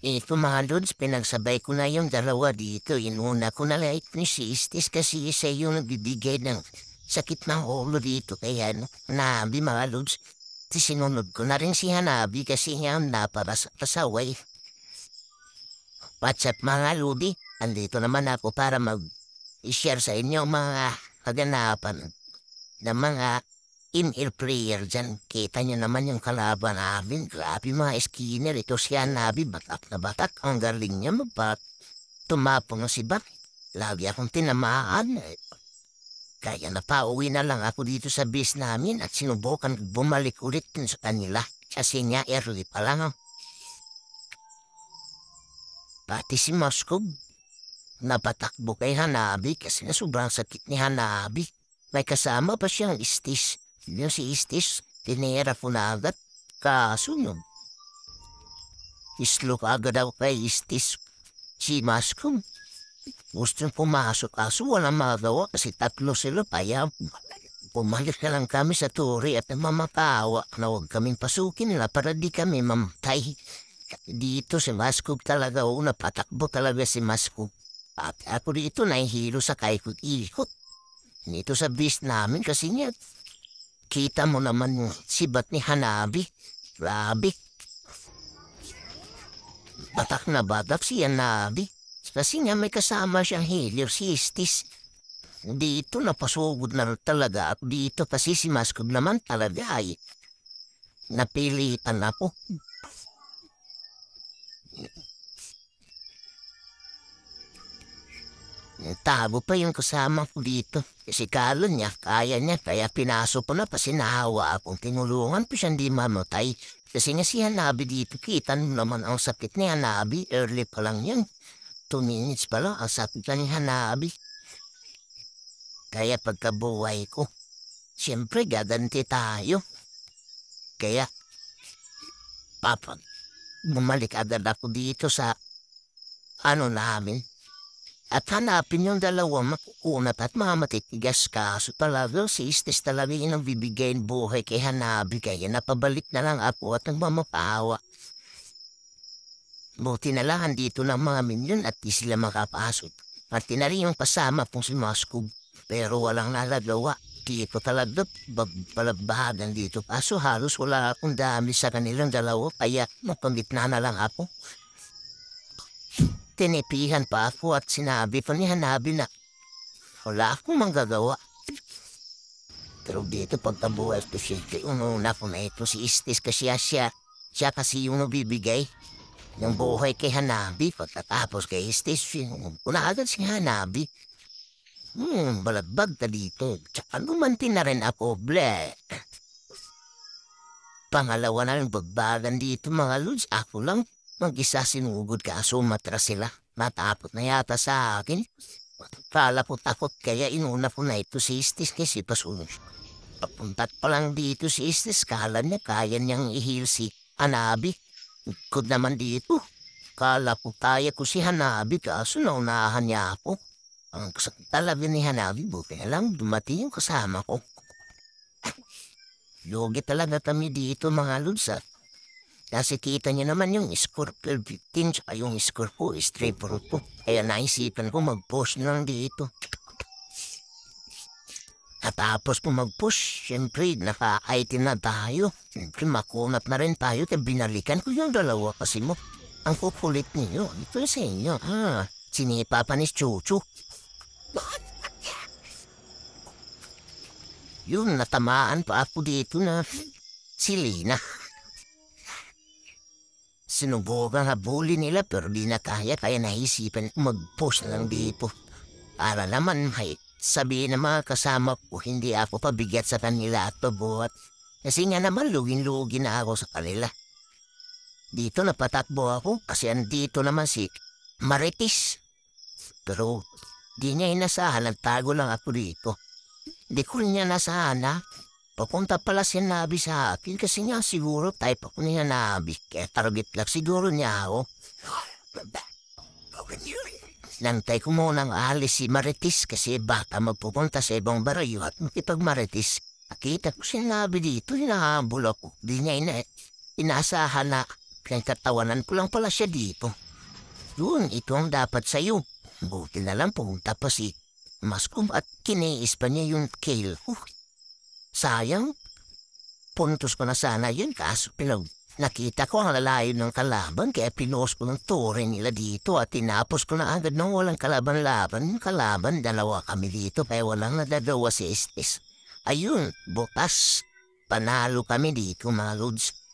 Ito mga lods, pinagsabay ko na yung dalawa dito. Inuna ko na like ni Sistis kasi siya yung nagbibigay ng sakit ng ulo dito. Kaya Hanabi mga lods. Sinunod ko na rin si Hanabi kasi nga napapasaway. What's up mga lodi? Andito naman ako para mag-share sa inyo mga kaganapan ng mga in-air player dyan. Kita nyo naman yung kalaban namin. Grabe mga skinner. Ito si Hanabi, batak na batak. Ang galing niya tumapong na si Bat. Lagi akong tinamaan. Kaya napauwi na lang ako dito sa base namin at sinubukan bumalik ulit sa kanila. Kasi nga early pa lang. Pati si Moskov, napatakbo kay Hanabi kasi na sobrang sakit ni Hanabi. May kasama pa siyang Istis. Yung si Istis, tinera po na agad. Kasunod. Islo ka agad ako kay Istis. Si Moskov, gustong pumasok kaso walang magawa kasi tatlo sila paya. Pumalit na lang kami sa turi at mamatawa na huwag kaming pasukin nila para di kami mamatay. Dito si Moskov talaga napatakbo talaga si Moskov. At ako dito nahihilo sa kaikot-ikot. Dito sa base namin kasi niya, kita mo naman yung sibat ni Hanabi. Grabe. Batak na batak si Hanabi. Kasi nga may kasama siyang healer si Istis. Dito napasugod na talaga ako dito kasi si Moskov naman talaga ay napilitan ako. Tago pa yung kasama ko dito. Kasi kalo niya, kaya niya, kaya pinasok ko na pa sinahawa akong tinulungan pa siya hindi mamatay. Kasi nga si Hanabi dito, kita naman ang sakit ni Hanabi, early pa lang yan. 2 minutes pa lang, ang sakit na ni Hanabi. Kaya pagkabuhay ko, siyempre gaganti tayo. Kaya, bumalik agad ako dito sa namin. At hanapin yung dalawa makukunat at mga matitigas kaso talaga si Istis talaga yung bibigay buhay kay Hanabi kaya napabalik na lang ako at nagmamapawa. Buti na lang dito ng mga minyon at di sila makapasok. Pati na rin yung kasama kong si Moskov pero walang nalagawa. Dito talaga balagbahagan dito kaso halos wala akong dami sa kanilang dalawa kaya napangitna na lang ako. Tinipihan pa ako at sinabi pa ni Hanabi na wala akong manggagawa. Pero dito pagkabuhay ko siya, ununa ko na ito si Istis kasi siya kasi yung nabibigay ng buhay kay Hanabi. Pagkatapos kay Istis, unaagad si Hanabi. Balagbag ka dito. Tsaka lumanti na rin ako, bleh. Pangalawa na lang bagbagan dito mga lods, ako lang. Mag-isa sinugod kaso matras sila. Matapot na yata sa akin. Kala ko takot kaya inuna ko na ito si Istis kasi pasunod. Papuntat pa lang dito si Istis, kala niya kaya niyang ihil si Hanabi. Ikod naman dito. Kala ko kaya ko si Hanabi kaso naunahan niya ako. Ang talaga ni Hanabi, buti na lang dumating yung kasama ko. Lugi talaga kami dito mga ludsa. Kasi kita niyo naman yung score 15 tsaka yung score ko is 3-4. Kaya naisipan ko mag-push na lang dito. At tapos po mag-push, siyempre naka-item na tayo. Siyempre makunat na rin tayo kaya binalikan ko yung dalawa kasi mo. Ang kukulit niyo, ito sa inyo. Sinipa pa ni Chuchu. Yun, natamaan pa ako dito na si Lina. Sinubukan habulin nila pero di na kaya naisipan mag-post na lang dito. Para naman sabihin ng mga kasama ko hindi ako pabigat sa kanila at pabuhat. Kasi nga naman lugin-lugin na ako sa kanila. Dito napatakbo ako kasi andito naman si Marites. Pero di niya inasahan, nagtago lang ako dito. Di ko rin niya nasahan na. Papunta pala si Hanabi sa akin kasi nga siguro type ako ni Hanabi. Kaya target lang siguro niya ako. Nantay ko munang alis si Marites kasi baka magpupunta sa ibang barayo at makipag-Marites. Nakita ko si Hanabi dito, hinahabol ako. Di niya inaasahan na pinagkatawanan ko lang pala siya dito. Yun, ito ang dapat sa'yo. Buti na lang pumunta pa si Mascom at kiniis pa niya yung kale ko. Sayang, puntos ko na sana yun kaso nakita ko ang lalayo ng kalaban kaya pinost ko ng tore nila dito at tinapos ko na agad nang walang kalaban-laban. Yung kalaban, dalawa kami dito kaya walang nadadawa si Estes. Ayun, bukas, panalo kami dito mga lods.